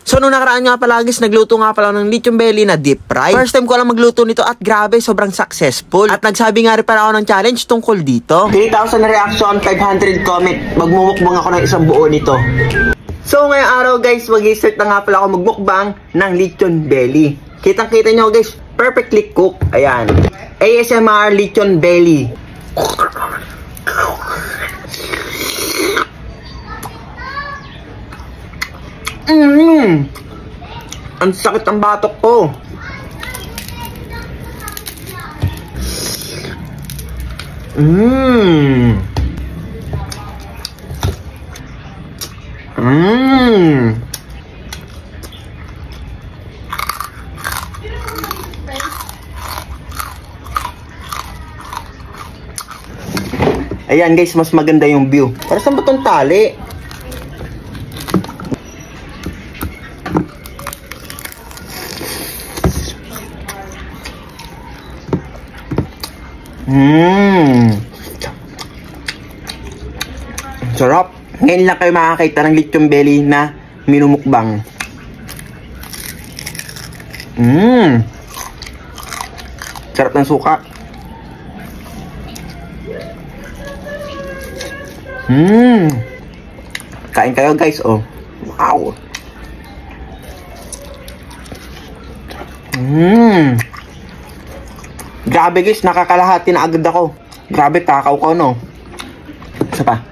So nung nakaraan nga pala guys, nagluto nga pala ng lechon belly na deep fry. First time ko lang magluto nito at grabe, sobrang successful. At nagsabi nga rin pala ako ng challenge tungkol dito. 3,000 reaction, 500 comment. Magmumukbang ako ng isang buo nito. So ngayong araw guys, mag-i-start na nga pala ako magmukbang ng lechon belly. Kitang-kita nyo guys, perfectly cooked. Ayan. ASMR lechon belly. Ang sakit ang batok ko. Ayan guys, mas maganda yung view. Para saan ba itong tali? Sarap. Ngayon lang kayo makakita ng lechon belly na minumukbang. Sarap ng suka. Kain kayo guys, oh. Wow. Grabe guys, nakakalahati na agad ako. Grabe, takaw ko, no? Isa pa.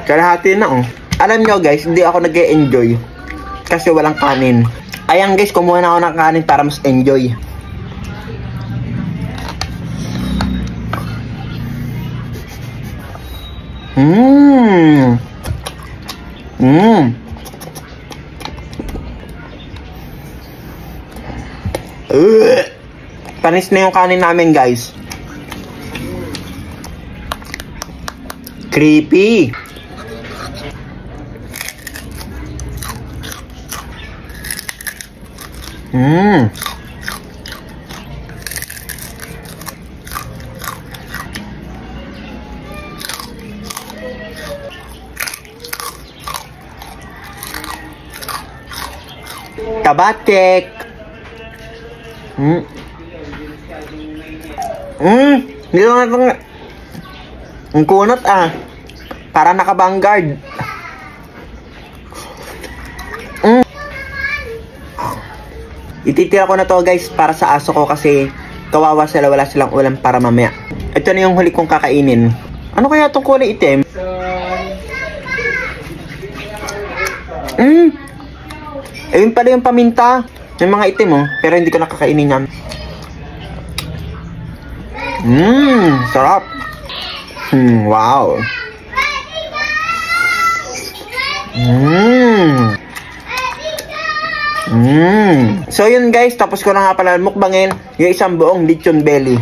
Kalahati na, oh. Alam nyo guys, hindi ako nag-e-enjoy kasi walang kanin. Ayan guys, kumuha na ako ng kanin para mas enjoy. Panis na yung kanin namin guys. Creepy. Tabatek. Dito nga itong ang kunot ah. Para naka-vanguard. Ititira ko na to guys para sa aso ko kasi kawawa sila, wala silang ulam para mamaya. Ito na yung huli kong kakainin. Ano kaya itong kulay itim? Ayun pala yung paminta. Yung mga itim oh. Pero hindi ko nakakainin yan. Sarap. Wow. So yun guys, tapos ko na nga pala mukbangin yung isang buong lechon belly.